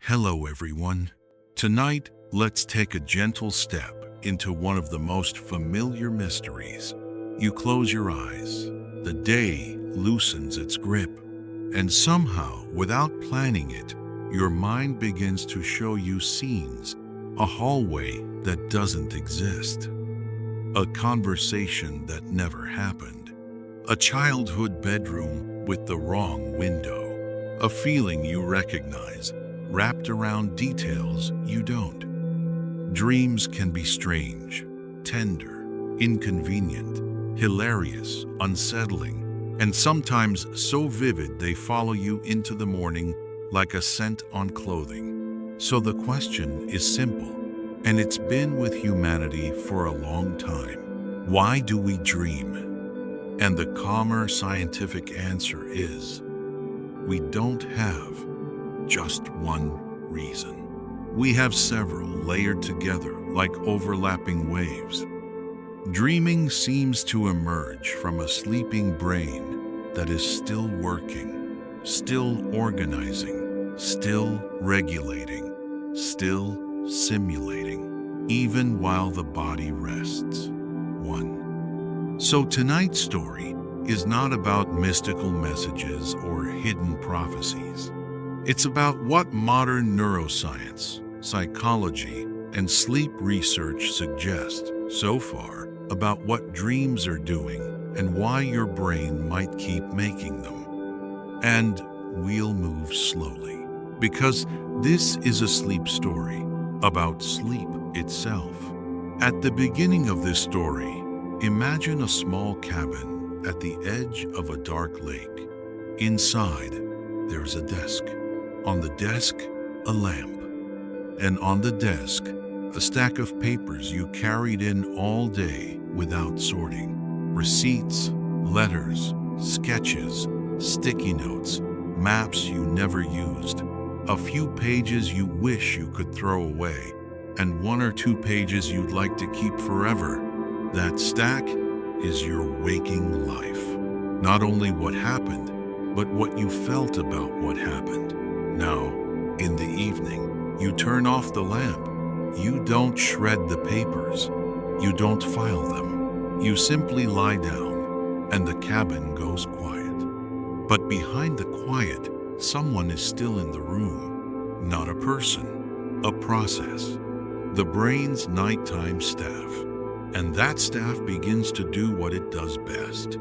Hello everyone. Tonight, let's take a gentle step into one of the most familiar mysteries. You close your eyes, the day loosens its grip, and somehow, without planning it, your mind begins to show you scenes, a hallway that doesn't exist, a conversation that never happened, a childhood bedroom with the wrong window, a feeling you recognize wrapped around details you don't. Dreams can be strange, tender, inconvenient, hilarious, unsettling, and sometimes so vivid they follow you into the morning like a scent on clothing. So the question is simple, and it's been with humanity for a long time. Why do we dream? And the calmer scientific answer is, we don't have just one reason. We have several layered together like overlapping waves. Dreaming seems to emerge from a sleeping brain that is still working, still organizing, still regulating, still simulating, even while the body rests. 1. So tonight's story is not about mystical messages or hidden prophecies. It's about what modern neuroscience, psychology, and sleep research suggest so far about what dreams are doing and why your brain might keep making them. And we'll move slowly, because this is a sleep story about sleep itself. At the beginning of this story, imagine a small cabin at the edge of a dark lake. Inside, there's a desk. On the desk, a lamp. And on the desk, a stack of papers you carried in all day without sorting. Receipts, letters, sketches, sticky notes, maps you never used, a few pages you wish you could throw away, and 1 or 2 pages you'd like to keep forever. That stack is your waking life. Not only what happened, but what you felt about what happened. Now, in the evening, you turn off the lamp. You don't shred the papers. You don't file them. You simply lie down, and the cabin goes quiet. But behind the quiet, someone is still in the room. Not a person, a process. The brain's nighttime staff. And that staff begins to do what it does best.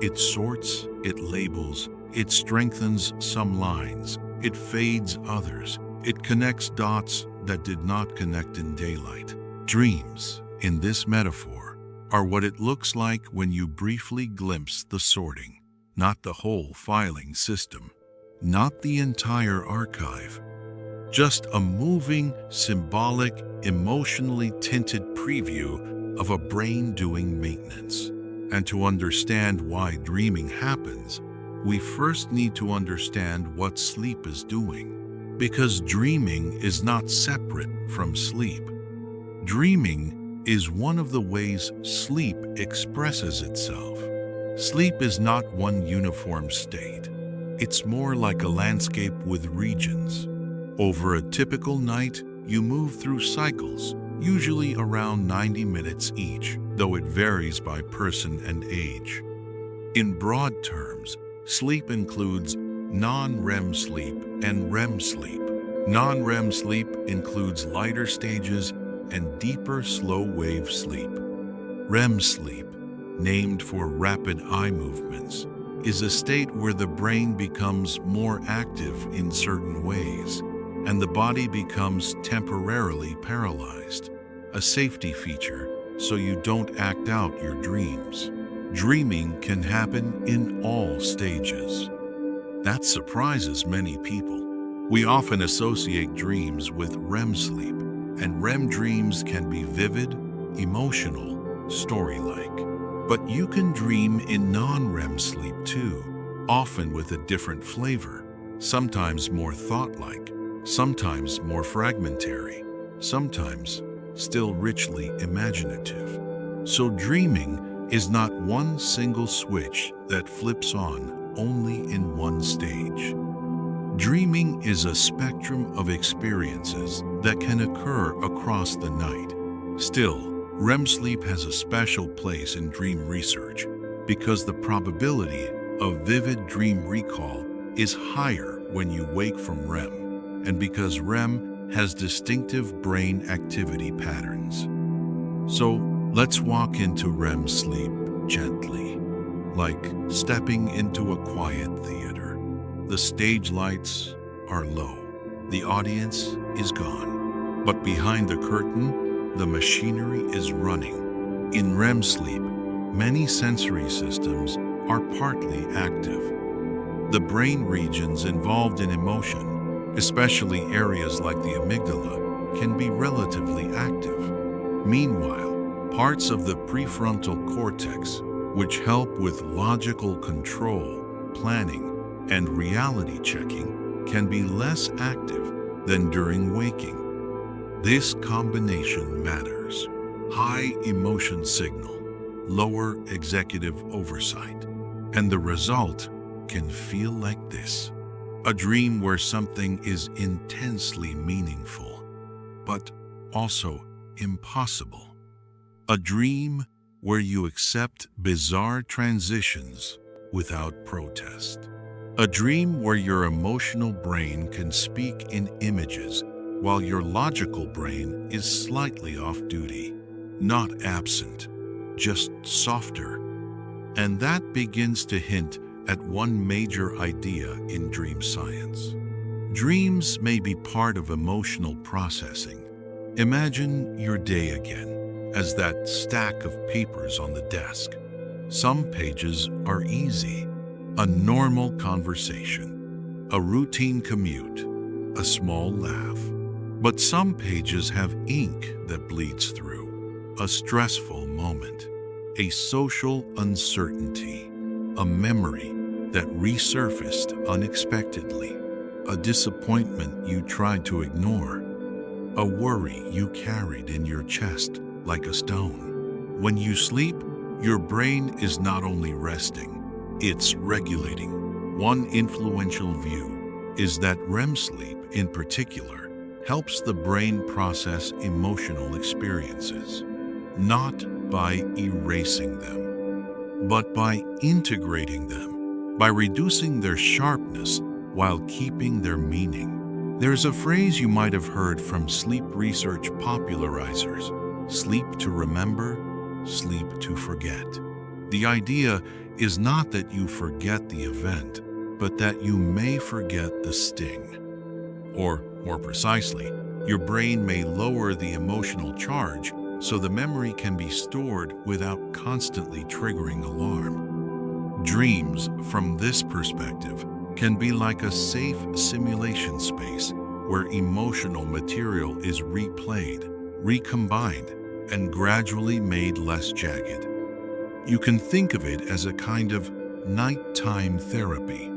It sorts, it labels, it strengthens some lines. It fades others. It connects dots that did not connect in daylight. Dreams, in this metaphor, are what it looks like when you briefly glimpse the sorting, not the whole filing system, not the entire archive, just a moving, symbolic, emotionally tinted preview of a brain doing maintenance. And to understand why dreaming happens, we first need to understand what sleep is doing, because dreaming is not separate from sleep. Dreaming is one of the ways sleep expresses itself. Sleep is not one uniform state. It's more like a landscape with regions. Over a typical night, you move through cycles, usually around 90 minutes each, though it varies by person and age. In broad terms, sleep includes non-REM sleep and REM sleep. Non-REM sleep includes lighter stages and deeper slow-wave sleep. REM sleep, named for rapid eye movements, is a state where the brain becomes more active in certain ways, and the body becomes temporarily paralyzed, a safety feature so you don't act out your dreams. Dreaming can happen in all stages. That surprises many people. We often associate dreams with REM sleep, and REM dreams can be vivid, emotional, story-like. But you can dream in non-REM sleep too, often with a different flavor, sometimes more thought-like, sometimes more fragmentary, sometimes still richly imaginative. So dreaming is not one single switch that flips on only in one stage. Dreaming is a spectrum of experiences that can occur across the night. Still, REM sleep has a special place in dream research because the probability of vivid dream recall is higher when you wake from REM, and because REM has distinctive brain activity patterns. So, let's walk into REM sleep gently, like stepping into a quiet theater. The stage lights are low. The audience is gone. But behind the curtain, the machinery is running. In REM sleep, many sensory systems are partly active. The brain regions involved in emotion, especially areas like the amygdala, can be relatively active. Meanwhile, parts of the prefrontal cortex, which help with logical control, planning, and reality checking, can be less active than during waking. This combination matters. High emotion signal, lower executive oversight, and the result can feel like this. A dream where something is intensely meaningful, but also impossible. A dream where you accept bizarre transitions without protest. A dream where your emotional brain can speak in images while your logical brain is slightly off duty, not absent, just softer. And that begins to hint at one major idea in dream science. Dreams may be part of emotional processing. Imagine your day again as that stack of papers on the desk. Some pages are easy. A normal conversation, a routine commute, a small laugh. But some pages have ink that bleeds through, a stressful moment, a social uncertainty, a memory that resurfaced unexpectedly, a disappointment you tried to ignore, a worry you carried in your chest like a stone. When you sleep, your brain is not only resting, it's regulating. One influential view is that REM sleep, in particular, helps the brain process emotional experiences, not by erasing them, but by integrating them, by reducing their sharpness while keeping their meaning. There's a phrase you might have heard from sleep research popularizers: sleep to remember, sleep to forget. The idea is not that you forget the event, but that you may forget the sting. Or, more precisely, your brain may lower the emotional charge so the memory can be stored without constantly triggering alarm. Dreams, from this perspective, can be like a safe simulation space where emotional material is replayed, recombined, and gradually made less jagged. You can think of it as a kind of nighttime therapy,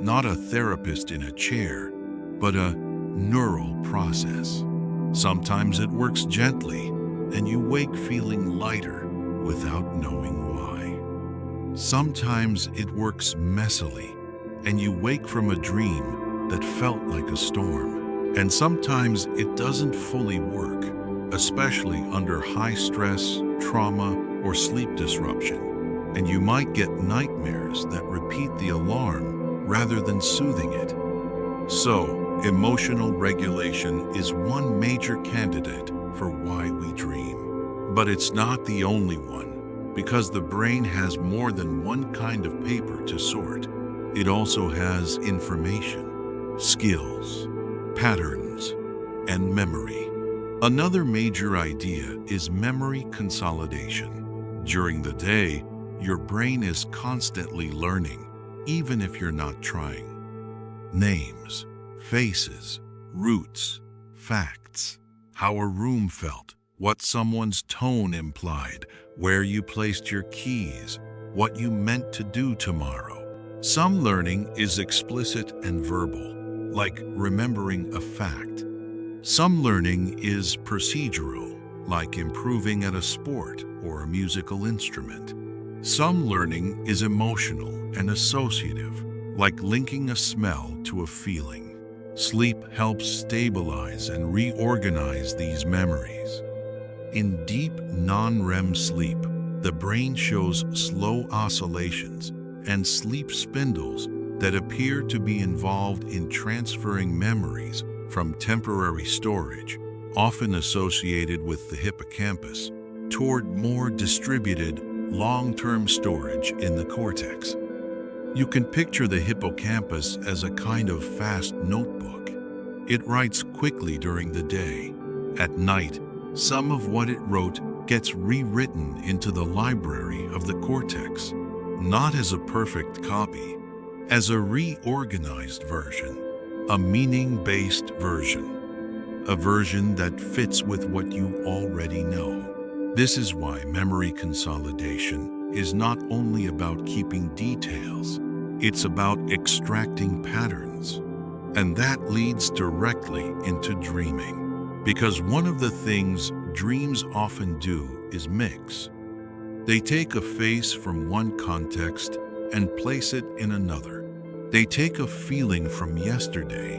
not a therapist in a chair, but a neural process. Sometimes it works gently, and you wake feeling lighter without knowing why. Sometimes it works messily, and you wake from a dream that felt like a storm. And sometimes it doesn't fully work, especially under high stress, trauma, or sleep disruption, and you might get nightmares that repeat the alarm rather than soothing it. So, emotional regulation is one major candidate for why we dream. But it's not the only one, because the brain has more than one kind of paper to sort. It also has information, skills, patterns, and memory. Another major idea is memory consolidation. During the day, your brain is constantly learning, even if you're not trying. Names, faces, routes, facts, how a room felt, what someone's tone implied, where you placed your keys, what you meant to do tomorrow. Some learning is explicit and verbal, like remembering a fact. Some learning is procedural, like improving at a sport or a musical instrument. Some learning is emotional and associative, like linking a smell to a feeling. Sleep helps stabilize and reorganize these memories. In deep non-REM sleep, the brain shows slow oscillations and sleep spindles that appear to be involved in transferring memories from temporary storage, often associated with the hippocampus, toward more distributed, long-term storage in the cortex. You can picture the hippocampus as a kind of fast notebook. It writes quickly during the day. At night, some of what it wrote gets rewritten into the library of the cortex, not as a perfect copy, as a reorganized version, a meaning-based version, a version that fits with what you already know. This is why memory consolidation is not only about keeping details, it's about extracting patterns. And that leads directly into dreaming, because one of the things dreams often do is mix. They take a face from one context and place it in another. They take a feeling from yesterday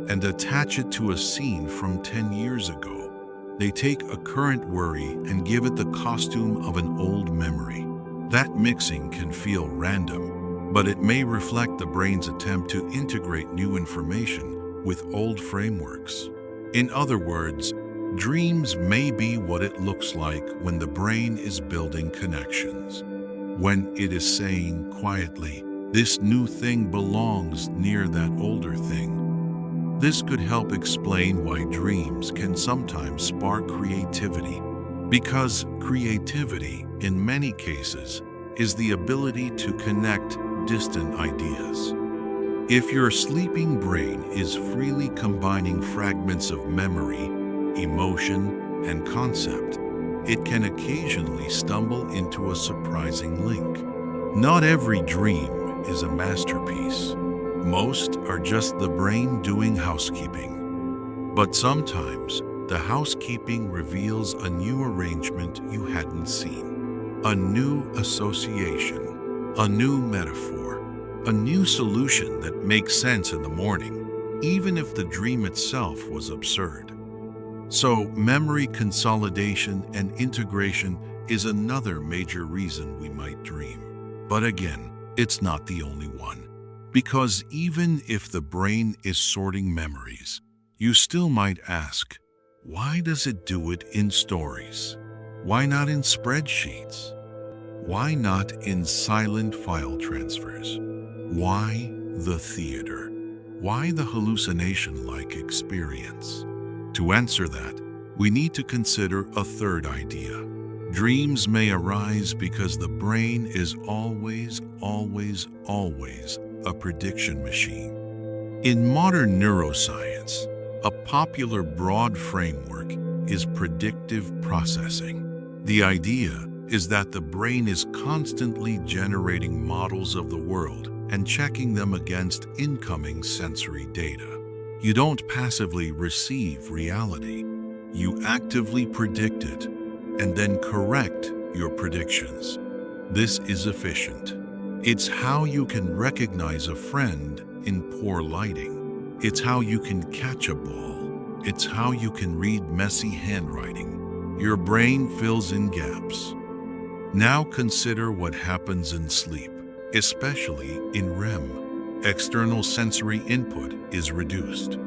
and attach it to a scene from 10 years ago. They take a current worry and give it the costume of an old memory. That mixing can feel random, but it may reflect the brain's attempt to integrate new information with old frameworks. In other words, dreams may be what it looks like when the brain is building connections, when it is saying quietly, "This new thing belongs near that older thing." This could help explain why dreams can sometimes spark creativity, because creativity, in many cases, is the ability to connect distant ideas. If your sleeping brain is freely combining fragments of memory, emotion, and concept, it can occasionally stumble into a surprising link. Not every dream is a masterpiece. Most are just the brain doing housekeeping. But sometimes, the housekeeping reveals a new arrangement you hadn't seen, a new association, a new metaphor, a new solution that makes sense in the morning, even if the dream itself was absurd. So, memory consolidation and integration is another major reason we might dream. But again, it's not the only one. Because even if the brain is sorting memories, you still might ask, why does it do it in stories? Why not in spreadsheets? Why not in silent file transfers? Why the theater? Why the hallucination-like experience? To answer that, we need to consider a third idea. Dreams may arise because the brain is always a prediction machine. In modern neuroscience, a popular broad framework is predictive processing. The idea is that the brain is constantly generating models of the world and checking them against incoming sensory data. You don't passively receive reality. You actively predict it and then correct your predictions. This is efficient. It's how you can recognize a friend in poor lighting. It's how you can catch a ball. It's how you can read messy handwriting. Your brain fills in gaps. Now consider what happens in sleep, especially in REM. External sensory input is reduced.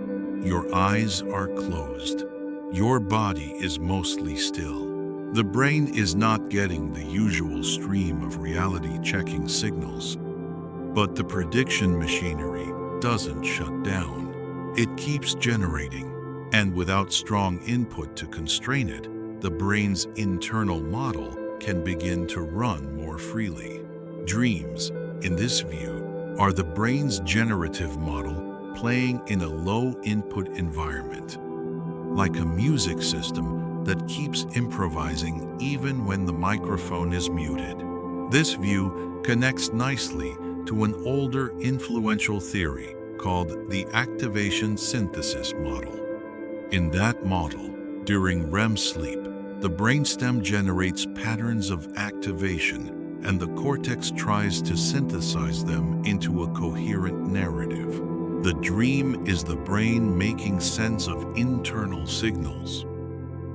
Your eyes are closed. Your body is mostly still. The brain is not getting the usual stream of reality-checking signals. But the prediction machinery doesn't shut down. It keeps generating, and without strong input to constrain it, the brain's internal model can begin to run more freely. Dreams, in this view, are the brain's generative model playing in a low-input environment, like a music system that keeps improvising even when the microphone is muted. This view connects nicely to an older influential theory called the activation synthesis model. In that model, during REM sleep, the brainstem generates patterns of activation, and the cortex tries to synthesize them into a coherent narrative. The dream is the brain making sense of internal signals.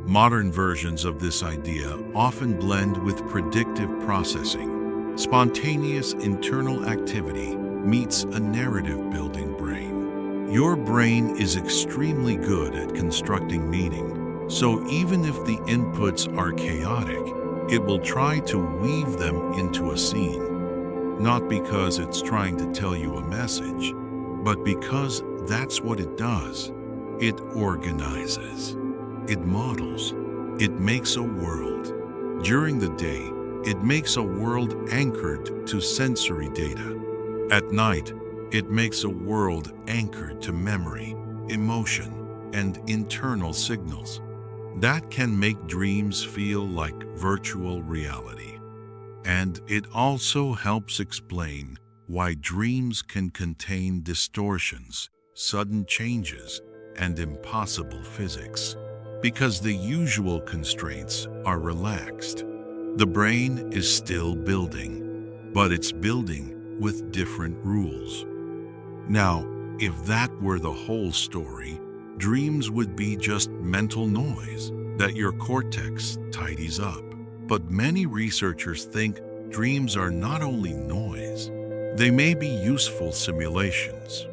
Modern versions of this idea often blend with predictive processing. Spontaneous internal activity meets a narrative-building brain. Your brain is extremely good at constructing meaning, so even if the inputs are chaotic, it will try to weave them into a scene. Not because it's trying to tell you a message, but because that's what it does. It organizes. It models. It makes a world. During the day, it makes a world anchored to sensory data. At night, it makes a world anchored to memory, emotion, and internal signals. That can make dreams feel like virtual reality. And it also helps explain why dreams can contain distortions, sudden changes, and impossible physics. Because the usual constraints are relaxed. The brain is still building, but it's building with different rules. Now, if that were the whole story, dreams would be just mental noise that your cortex tidies up. But many researchers think dreams are not only noise, they may be useful simulations.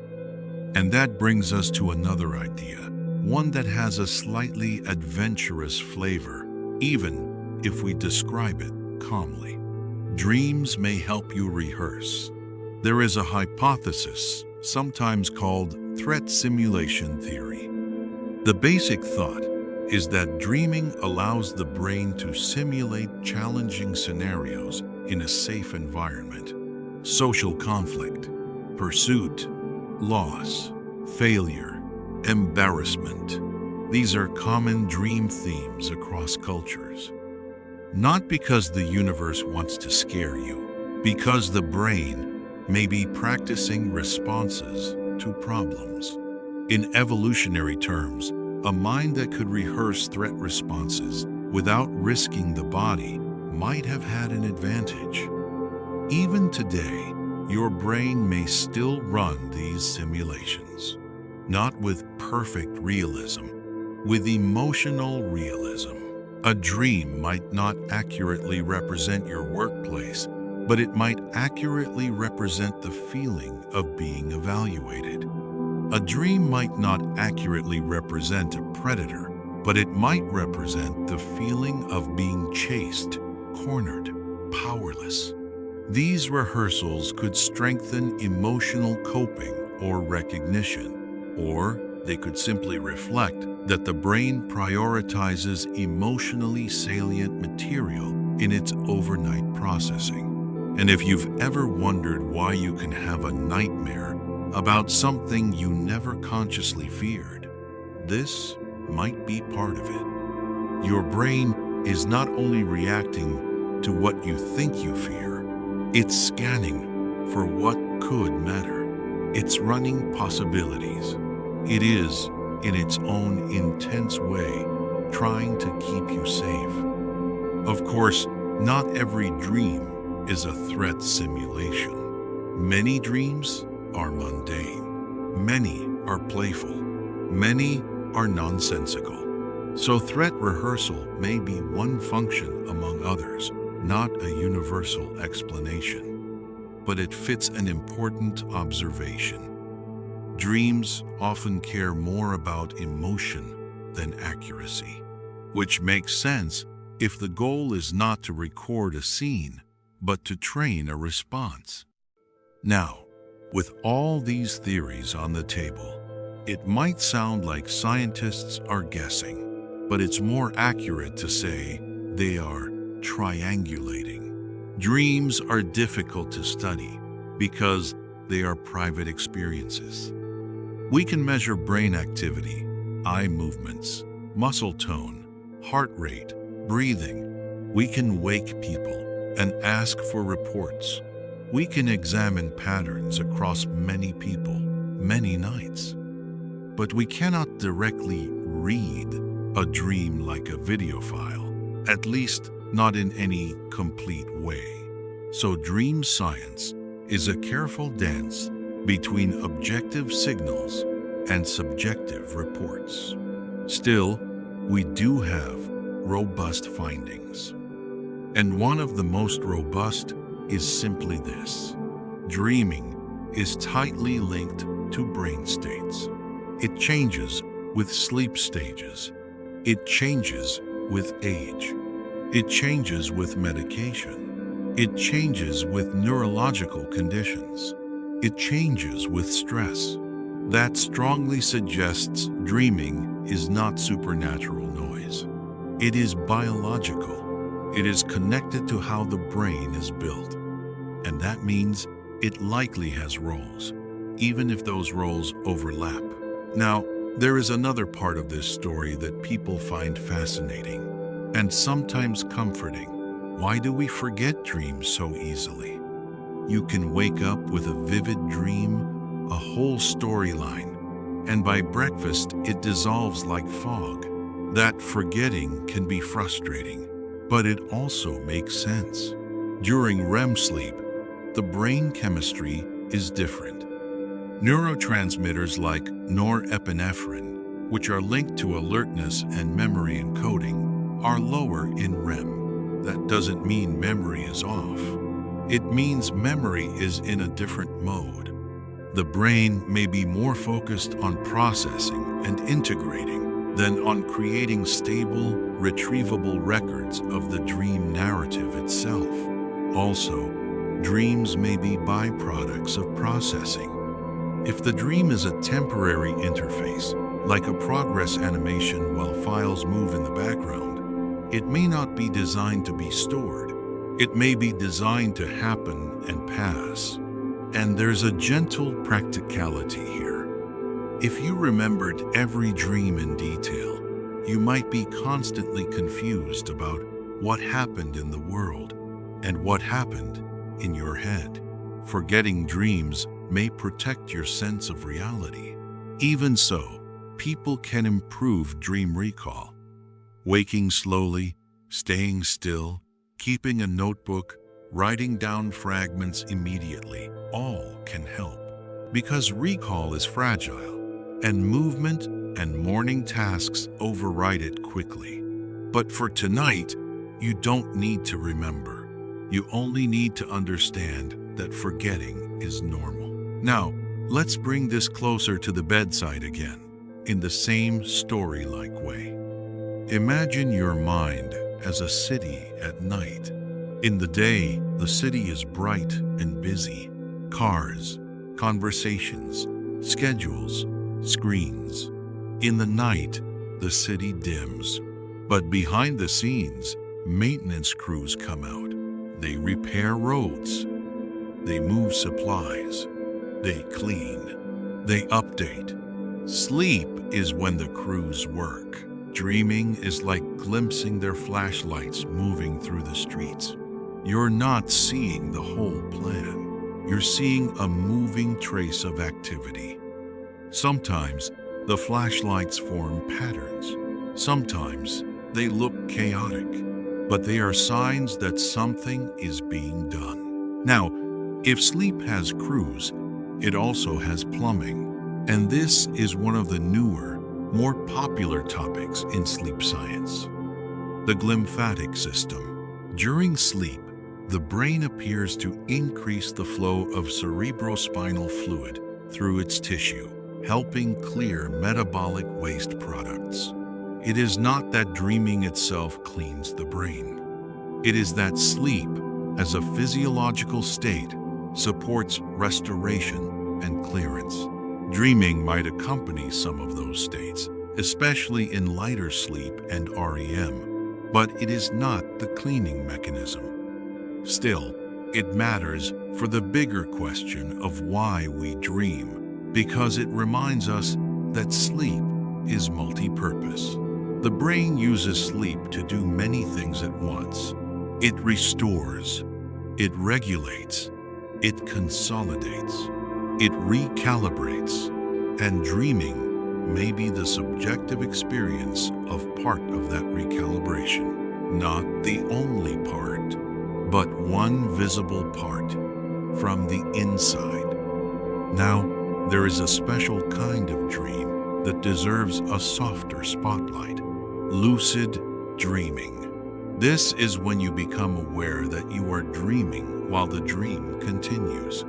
And that brings us to another idea, one that has a slightly adventurous flavor, even if we describe it calmly. Dreams may help you rehearse. There is a hypothesis, sometimes called threat simulation theory. The basic thought is that dreaming allows the brain to simulate challenging scenarios in a safe environment. Social conflict, pursuit, loss, failure, embarrassment. These are common dream themes across cultures. Not because the universe wants to scare you, because the brain may be practicing responses to problems. In evolutionary terms, a mind that could rehearse threat responses without risking the body might have had an advantage. Even today, your brain may still run these simulations, not with perfect realism, with emotional realism. A dream might not accurately represent your workplace, but it might accurately represent the feeling of being evaluated. A dream might not accurately represent a predator, but it might represent the feeling of being chased, cornered, powerless. These rehearsals could strengthen emotional coping or recognition, or they could simply reflect that the brain prioritizes emotionally salient material in its overnight processing. And if you've ever wondered why you can have a nightmare about something you never consciously feared, this might be part of it. Your brain is not only reacting to what you think you fear, it's scanning for what could matter. It's running possibilities. It is, in its own intense way, trying to keep you safe. Of course, not every dream is a threat simulation. Many dreams are mundane. Many are playful. Many are nonsensical. So threat rehearsal may be one function among others, not a universal explanation. But it fits an important observation. Dreams often care more about emotion than accuracy, which makes sense if the goal is not to record a scene, but to train a response. Now, with all these theories on the table, it might sound like scientists are guessing, but it's more accurate to say they are triangulating. Dreams are difficult to study because they are private experiences. We can measure brain activity, eye movements, muscle tone, heart rate, breathing. We can wake people and ask for reports. We can examine patterns across many people, many nights. But we cannot directly read a dream like a video file, at least not in any complete way. So dream science is a careful dance between objective signals and subjective reports. Still, we do have robust findings. And one of the most robust is simply this: dreaming is tightly linked to brain states. It changes with sleep stages. It changes with age. It changes with medication. It changes with neurological conditions. It changes with stress. That strongly suggests dreaming is not supernatural noise. It is biological. It is connected to how the brain is built. And that means it likely has roles, even if those roles overlap. Now, there is another part of this story that people find fascinating and sometimes comforting. Why do we forget dreams so easily? You can wake up with a vivid dream, a whole storyline, and by breakfast it dissolves like fog. That forgetting can be frustrating, but it also makes sense. During REM sleep, the brain chemistry is different. Neurotransmitters like norepinephrine, which are linked to alertness and memory encoding, are lower in REM. That doesn't mean memory is off. It means memory is in a different mode. The brain may be more focused on processing and integrating than on creating stable, retrievable records of the dream narrative itself. Also, dreams may be byproducts of processing. If the dream is a temporary interface, like a progress animation while files move in the background, it may not be designed to be stored. It may be designed to happen and pass. And there's a gentle practicality here. If you remembered every dream in detail, you might be constantly confused about what happened in the world and what happened in your head. Forgetting dreams may protect your sense of reality. Even so, people can improve dream recall. Waking slowly, staying still, keeping a notebook, writing down fragments immediately, all can help. Because recall is fragile, and movement and morning tasks override it quickly. But for tonight, you don't need to remember. You only need to understand that forgetting is normal. Now, let's bring this closer to the bedside again, in the same story-like way. Imagine your mind as a city at night. In the day, the city is bright and busy. Cars, conversations, schedules, screens. In the night, the city dims. But behind the scenes, maintenance crews come out. They repair roads. They move supplies. They clean. They update. Sleep is when the crews work. Dreaming is like glimpsing their flashlights moving through the streets. You're not seeing the whole plan. You're seeing a moving trace of activity. Sometimes the flashlights form patterns. Sometimes they look chaotic, but they are signs that something is being done. Now, if sleep has crews, it also has plumbing. And this is one of the newer, more popular topics in sleep science. The glymphatic system. During sleep, the brain appears to increase the flow of cerebrospinal fluid through its tissue, helping clear metabolic waste products. It is not that dreaming itself cleans the brain. It is that sleep, as a physiological state, supports restoration and clearance. Dreaming might accompany some of those states, especially in lighter sleep and REM, but it is not the cleaning mechanism. Still, it matters for the bigger question of why we dream, because it reminds us that sleep is multi-purpose. The brain uses sleep to do many things at once. It restores, it regulates, it consolidates, it recalibrates, and dreaming may be the subjective experience of part of that recalibration. Not the only part, but one visible part from the inside. Now, there is a special kind of dream that deserves a softer spotlight: lucid dreaming. This is when you become aware that you are dreaming while the dream continues.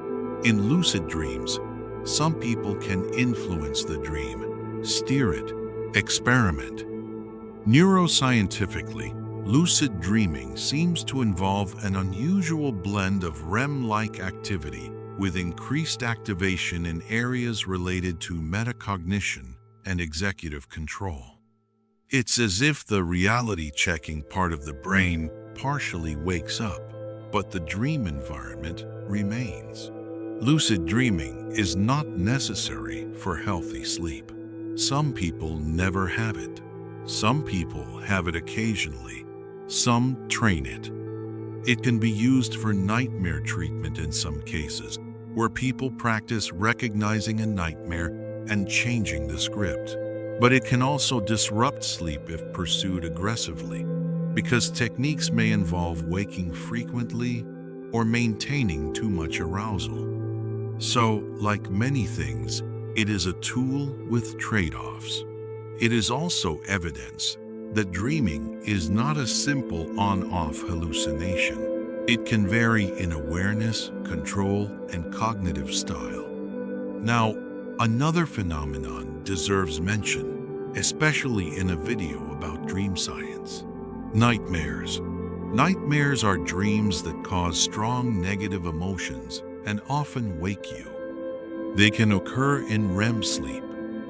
In lucid dreams, some people can influence the dream, steer it, experiment. Neuroscientifically, lucid dreaming seems to involve an unusual blend of REM-like activity with increased activation in areas related to metacognition and executive control. It's as if the reality-checking part of the brain partially wakes up, but the dream environment remains. Lucid dreaming is not necessary for healthy sleep. Some people never have it. Some people have it occasionally. Some train it. It can be used for nightmare treatment in some cases, where people practice recognizing a nightmare and changing the script. But it can also disrupt sleep if pursued aggressively, because techniques may involve waking frequently or maintaining too much arousal. So, like many things, it is a tool with trade-offs. It is also evidence that dreaming is not a simple on-off hallucination. It can vary in awareness, control, and cognitive style. Now, another phenomenon deserves mention, especially in a video about dream science: nightmares. Nightmares are dreams that cause strong negative emotions and often wake you. They can occur in REM sleep,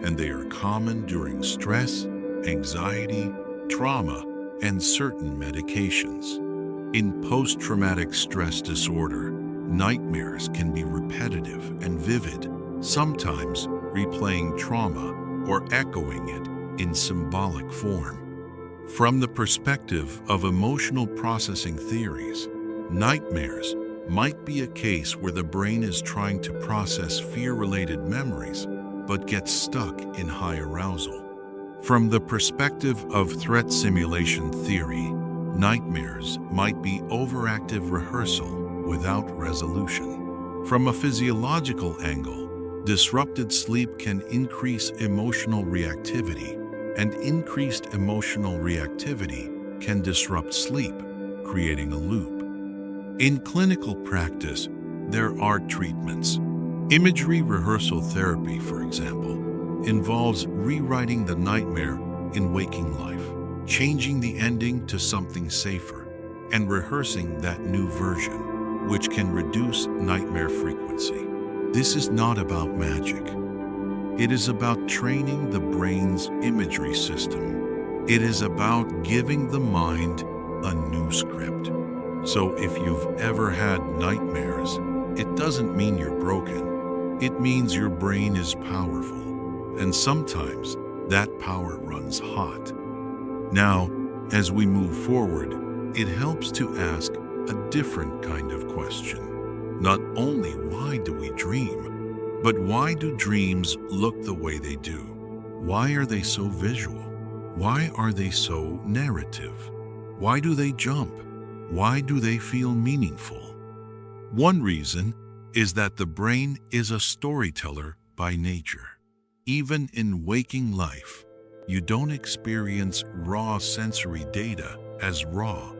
and they are common during stress, anxiety, trauma, and certain medications. In post-traumatic stress disorder, nightmares can be repetitive and vivid, sometimes replaying trauma or echoing it in symbolic form. From the perspective of emotional processing theories, nightmares might be a case where the brain is trying to process fear-related memories but gets stuck in high arousal. From the perspective of threat simulation theory, nightmares might be overactive rehearsal without resolution. From a physiological angle, disrupted sleep can increase emotional reactivity, and increased emotional reactivity can disrupt sleep, creating a loop. In clinical practice, there are treatments. Imagery rehearsal therapy, for example, involves rewriting the nightmare in waking life, changing the ending to something safer, and rehearsing that new version, which can reduce nightmare frequency. This is not about magic. It is about training the brain's imagery system. It is about giving the mind a new script. So if you've ever had nightmares, it doesn't mean you're broken. It means your brain is powerful, and sometimes that power runs hot. Now, as we move forward, it helps to ask a different kind of question. Not only why do we dream, but why do dreams look the way they do? Why are they so visual? Why are they so narrative? Why do they jump? Why do they feel meaningful? One reason is that the brain is a storyteller by nature. Even in waking life, you don't experience raw sensory data as raw.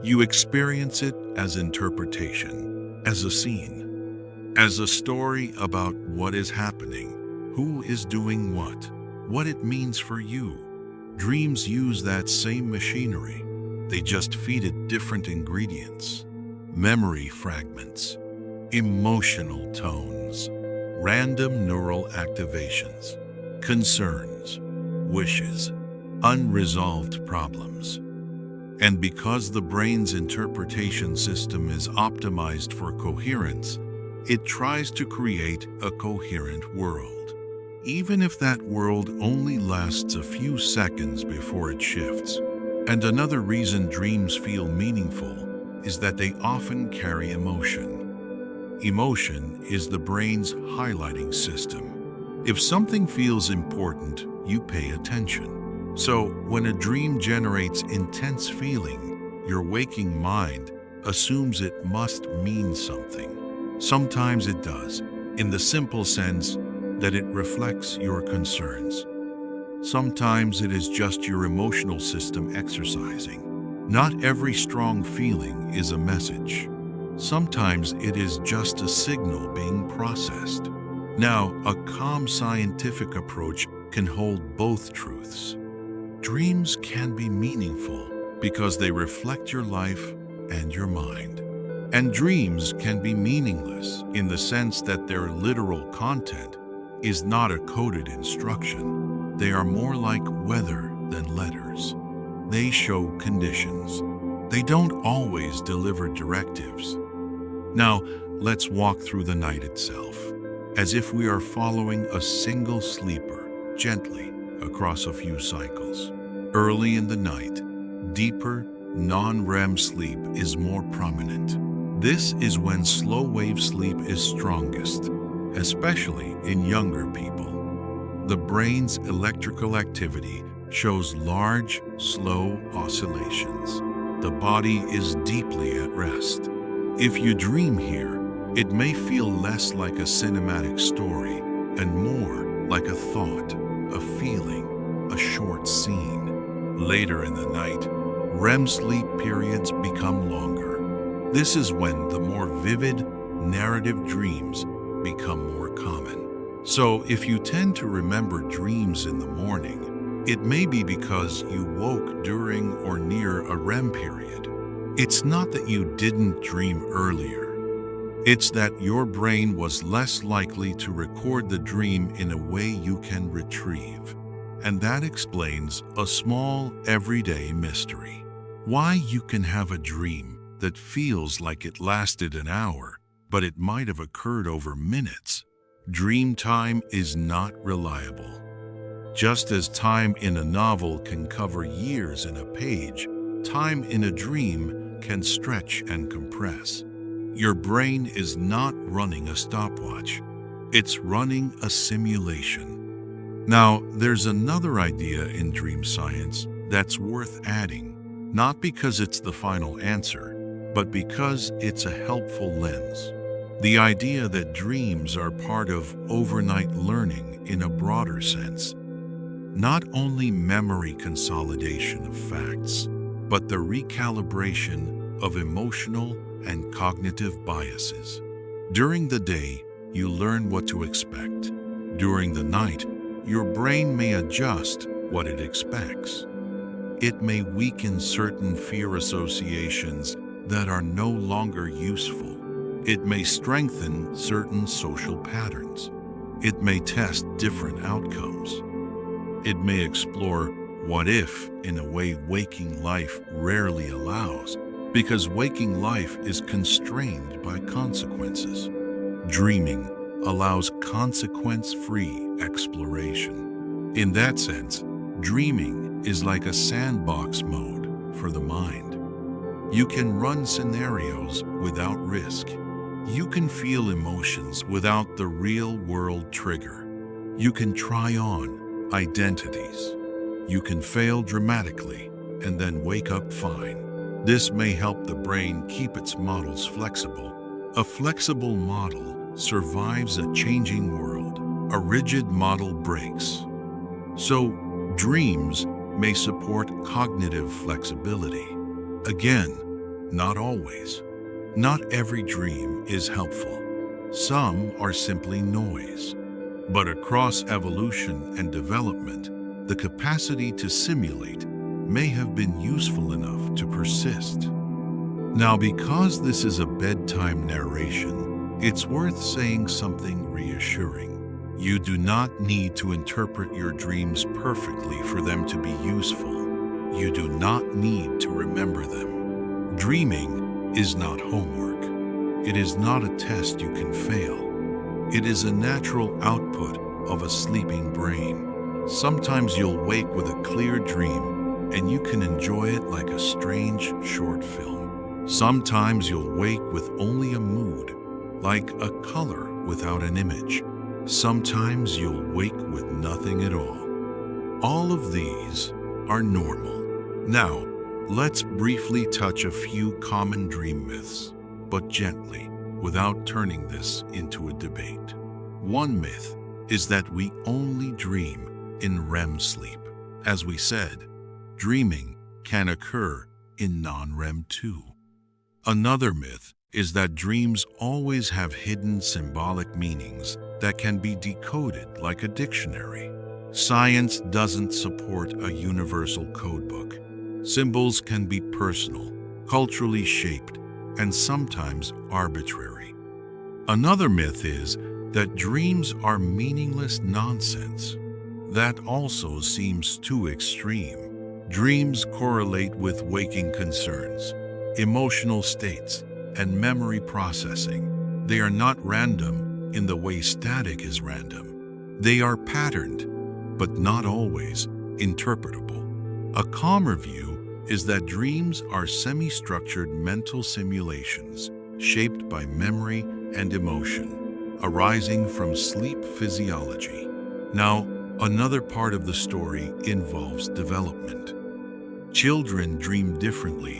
You experience it as interpretation, as a scene, as a story about what is happening, who is doing what it means for you. Dreams use that same machinery. They just feed it different ingredients: memory fragments, emotional tones, random neural activations, concerns, wishes, unresolved problems. And because the brain's interpretation system is optimized for coherence, it tries to create a coherent world, even if that world only lasts a few seconds before it shifts. And another reason dreams feel meaningful is that they often carry emotion. Emotion is the brain's highlighting system. If something feels important, you pay attention. So when a dream generates intense feeling, your waking mind assumes it must mean something. Sometimes it does, in the simple sense that it reflects your concerns. Sometimes it is just your emotional system exercising. Not every strong feeling is a message. Sometimes it is just a signal being processed. Now, a calm scientific approach can hold both truths. Dreams can be meaningful because they reflect your life and your mind. And dreams can be meaningless in the sense that their literal content is not a coded instruction. They are more like weather than letters. They show conditions. They don't always deliver directives. Now, let's walk through the night itself, as if we are following a single sleeper gently across a few cycles. Early in the night, deeper, non-REM sleep is more prominent. This is when slow-wave sleep is strongest, especially in younger people. The brain's electrical activity shows large, slow oscillations. The body is deeply at rest. If you dream here, it may feel less like a cinematic story and more like a thought, a feeling, a short scene. Later in the night, REM sleep periods become longer. This is when the more vivid, narrative dreams become more common. So if you tend to remember dreams in the morning, it may be because you woke during or near a REM period. It's not that you didn't dream earlier. It's that your brain was less likely to record the dream in a way you can retrieve. And that explains a small, everyday mystery. Why you can have a dream that feels like it lasted an hour, but it might have occurred over minutes. Dream time is not reliable. Just as time in a novel can cover years in a page, time in a dream can stretch and compress. Your brain is not running a stopwatch. It's running a simulation. Now, there's another idea in dream science that's worth adding, not because it's the final answer, but because it's a helpful lens. The idea that dreams are part of overnight learning in a broader sense. Not only memory consolidation of facts, but the recalibration of emotional and cognitive biases. During the day, you learn what to expect. During the night, your brain may adjust what it expects. It may weaken certain fear associations that are no longer useful. It may strengthen certain social patterns. It may test different outcomes. It may explore what if in a way waking life rarely allows, because waking life is constrained by consequences. Dreaming allows consequence-free exploration. In that sense, dreaming is like a sandbox mode for the mind. You can run scenarios without risk. You can feel emotions without the real-world trigger. You can try on identities. You can fail dramatically and then wake up fine. This may help the brain keep its models flexible. A flexible model survives a changing world. A rigid model breaks. So, dreams may support cognitive flexibility. Again, not always. Not every dream is helpful. Some are simply noise. But across evolution and development, the capacity to simulate may have been useful enough to persist. Now, because this is a bedtime narration, it's worth saying something reassuring. You do not need to interpret your dreams perfectly for them to be useful. You do not need to remember them. Dreaming is not homework. It is not a test you can fail. It is a natural output of a sleeping brain. Sometimes you'll wake with a clear dream and you can enjoy it like a strange short film. Sometimes you'll wake with only a mood, like a color without an image. Sometimes you'll wake with nothing at all. All of these are normal. Now, let's briefly touch a few common dream myths, but gently, without turning this into a debate. One myth is that we only dream in REM sleep. As we said, dreaming can occur in non-REM too. Another myth is that dreams always have hidden symbolic meanings that can be decoded like a dictionary. Science doesn't support a universal codebook. Symbols can be personal, culturally shaped, and sometimes arbitrary. Another myth is that dreams are meaningless nonsense. That also seems too extreme. Dreams correlate with waking concerns, emotional states, and memory processing. They are not random in the way static is random. They are patterned, but not always interpretable. A calmer view is that dreams are semi-structured mental simulations shaped by memory and emotion, arising from sleep physiology. Now, another part of the story involves development. Children dream differently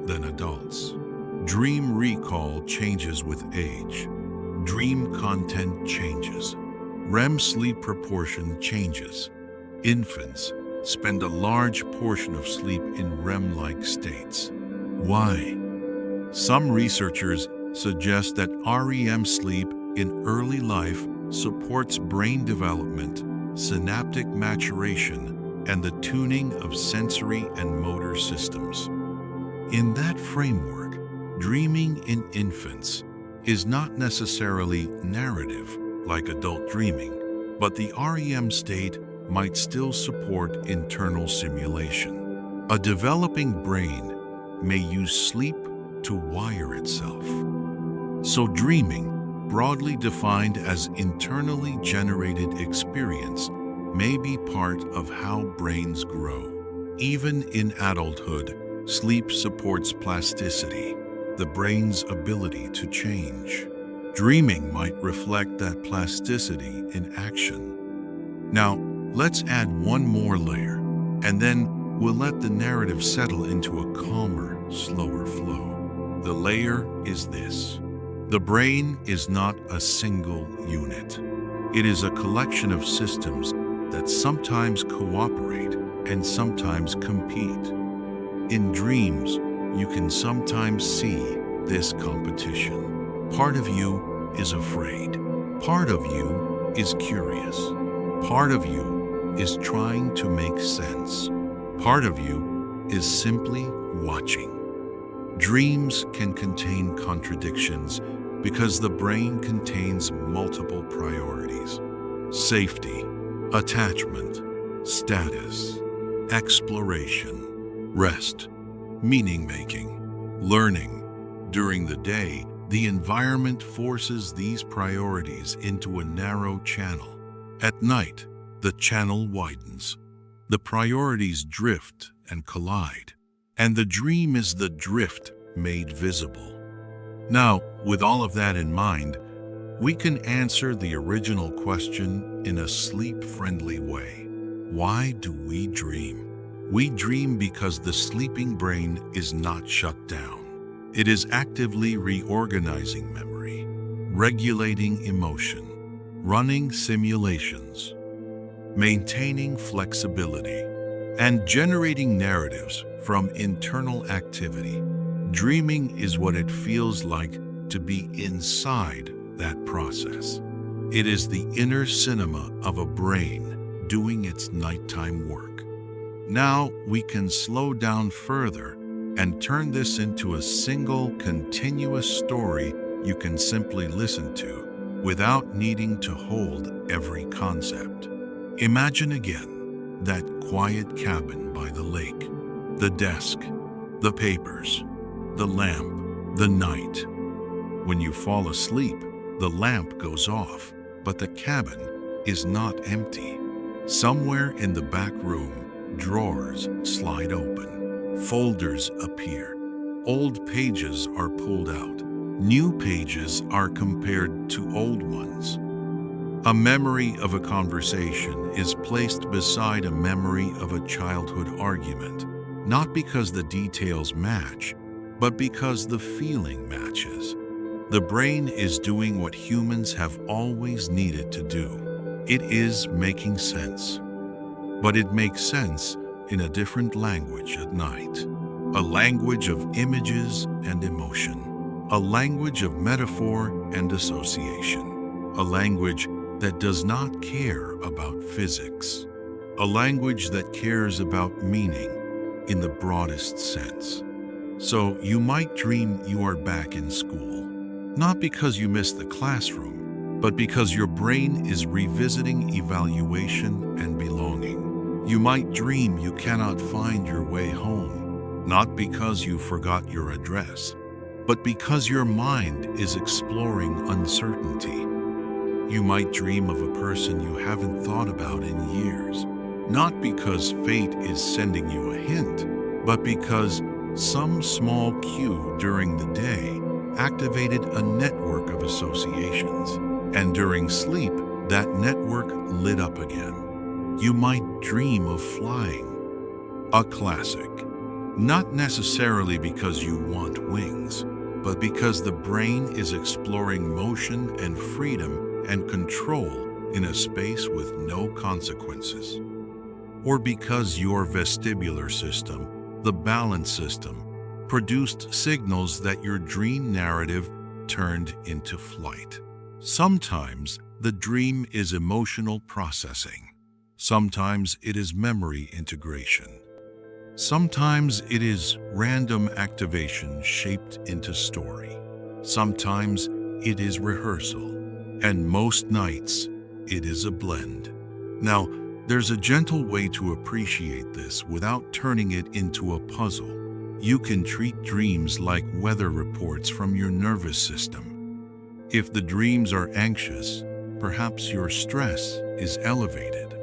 than adults. Dream recall changes with age. Dream content changes. REM sleep proportion changes. Infants spend a large portion of sleep in REM-like states. Why? Some researchers suggest that REM sleep in early life supports brain development, synaptic maturation, and the tuning of sensory and motor systems. In that framework, dreaming in infants is not necessarily narrative like adult dreaming, but the REM state might still support internal simulation. A developing brain may use sleep to wire itself. So dreaming, broadly defined as internally generated experience, may be part of how brains grow. Even in adulthood, sleep supports plasticity, the brain's ability to change. Dreaming might reflect that plasticity in action. Now, let's add one more layer, and then we'll let the narrative settle into a calmer, slower flow. The layer is this. The brain is not a single unit. It is a collection of systems that sometimes cooperate and sometimes compete. In dreams, you can sometimes see this competition. Part of you is afraid. Part of you is curious. Part of you is trying to make sense. Part of you is simply watching. Dreams can contain contradictions because the brain contains multiple priorities: safety, attachment, status, exploration, rest, meaning-making, learning. During the day, the environment forces these priorities into a narrow channel. At night, the channel widens. The priorities drift and collide, and the dream is the drift made visible. Now, with all of that in mind, we can answer the original question in a sleep-friendly way. Why do we dream? We dream because the sleeping brain is not shut down. It is actively reorganizing memory, regulating emotion, running simulations, maintaining flexibility, and generating narratives from internal activity. Dreaming is what it feels like to be inside that process. It is the inner cinema of a brain doing its nighttime work. Now we can slow down further and turn this into a single, continuous story you can simply listen to without needing to hold every concept. Imagine again that quiet cabin by the lake, the desk, the papers, the lamp, the night. When you fall asleep, the lamp goes off, but the cabin is not empty. Somewhere in the back room, drawers slide open. Folders appear. Old pages are pulled out. New pages are compared to old ones. A memory of a conversation is placed beside a memory of a childhood argument, not because the details match, but because the feeling matches. The brain is doing what humans have always needed to do. It is making sense. But it makes sense in a different language at night. A language of images and emotion. A language of metaphor and association. A language that does not care about physics. A language that cares about meaning in the broadest sense. So you might dream you are back in school, not because you missed the classroom, but because your brain is revisiting evaluation and belonging. You might dream you cannot find your way home, not because you forgot your address, but because your mind is exploring uncertainty. You might dream of a person you haven't thought about in years, not because fate is sending you a hint, but because some small cue during the day activated a network of associations, and during sleep, that network lit up again. You might dream of flying, a classic, not necessarily because you want wings, but because the brain is exploring motion and freedom and control in a space with no consequences. Or because your vestibular system, the balance system, produced signals that your dream narrative turned into flight. Sometimes the dream is emotional processing. Sometimes it is memory integration. Sometimes it is random activation shaped into story. Sometimes it is rehearsal. And most nights, it is a blend. Now, there's a gentle way to appreciate this without turning it into a puzzle. You can treat dreams like weather reports from your nervous system. If the dreams are anxious, perhaps your stress is elevated.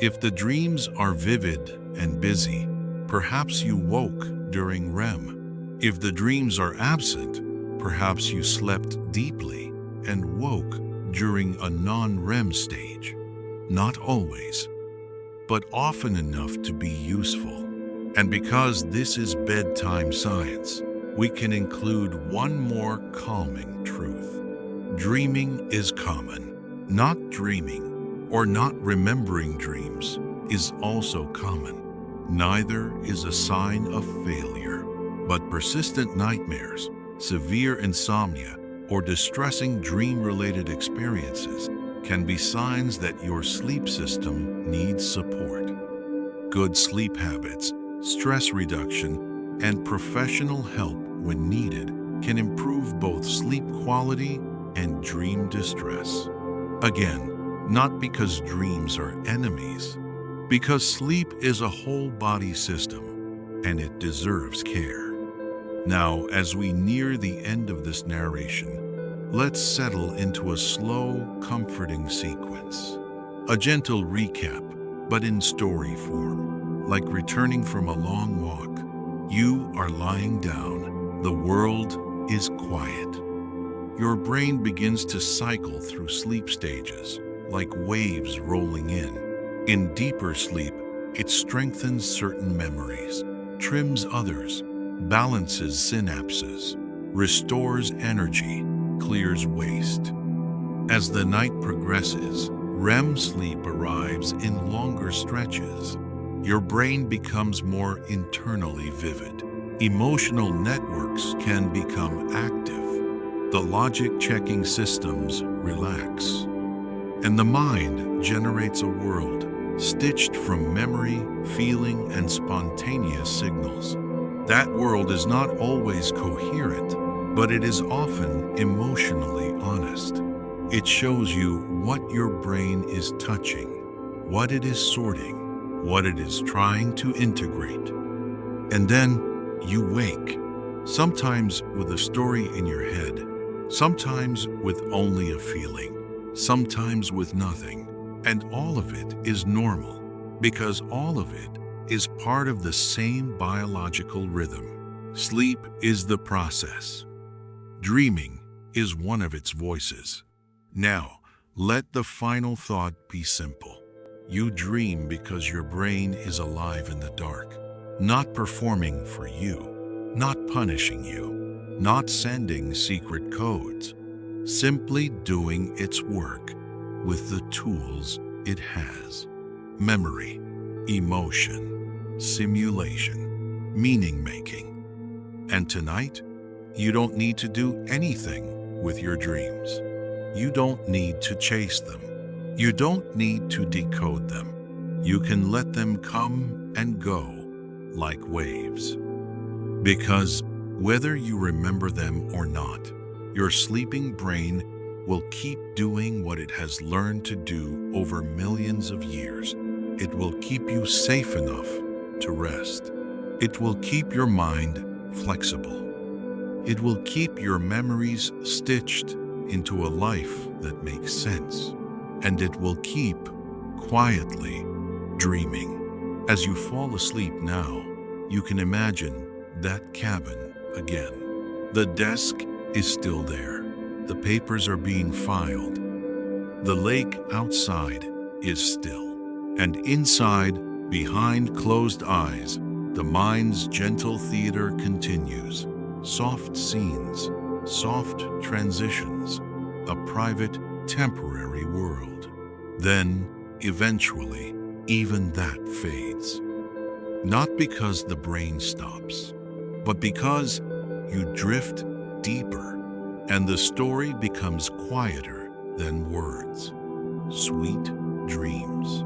If the dreams are vivid and busy, perhaps you woke during REM. If the dreams are absent, perhaps you slept deeply and woke during a non-REM stage. Not always, but often enough to be useful. And because this is bedtime science, we can include one more calming truth. Dreaming is common. Not dreaming or not remembering dreams is also common. Neither is a sign of failure, but persistent nightmares, severe insomnia, or distressing dream-related experiences can be signs that your sleep system needs support. Good sleep habits, stress reduction, and professional help when needed can improve both sleep quality and dream distress. Again, not because dreams are enemies, because sleep is a whole body system and it deserves care. Now, as we near the end of this narration, let's settle into a slow, comforting sequence. A gentle recap, but in story form, like returning from a long walk. You are lying down. The world is quiet. Your brain begins to cycle through sleep stages, like waves rolling in. In deeper sleep, it strengthens certain memories, trims others, balances synapses, restores energy, clears waste. As the night progresses, REM sleep arrives in longer stretches. Your brain becomes more internally vivid. Emotional networks can become active. The logic-checking systems relax. And the mind generates a world stitched from memory, feeling, and spontaneous signals. That world is not always coherent, but it is often emotionally honest. It shows you what your brain is touching, what it is sorting, what it is trying to integrate. And then you wake, sometimes with a story in your head, sometimes with only a feeling, sometimes with nothing. And all of it is normal, because all of it is part of the same biological rhythm. Sleep is the process. Dreaming is one of its voices. Now, let the final thought be simple. You dream because your brain is alive in the dark, not performing for you, not punishing you, not sending secret codes, simply doing its work with the tools it has: memory, emotion, simulation, meaning-making. And tonight, you don't need to do anything with your dreams. You don't need to chase them. You don't need to decode them. You can let them come and go like waves. Because whether you remember them or not, your sleeping brain will keep doing what it has learned to do over millions of years. It will keep you safe enough to rest. It will keep your mind flexible. It will keep your memories stitched into a life that makes sense. And it will keep quietly dreaming. As you fall asleep now, you can imagine that cabin again. The desk is still there. The papers are being filed. The lake outside is still. And inside, behind closed eyes, the mind's gentle theater continues. Soft scenes, soft transitions, a private, temporary world. Then, eventually, even that fades. Not because the brain stops, but because you drift deeper, and the story becomes quieter than words. Sweet dreams.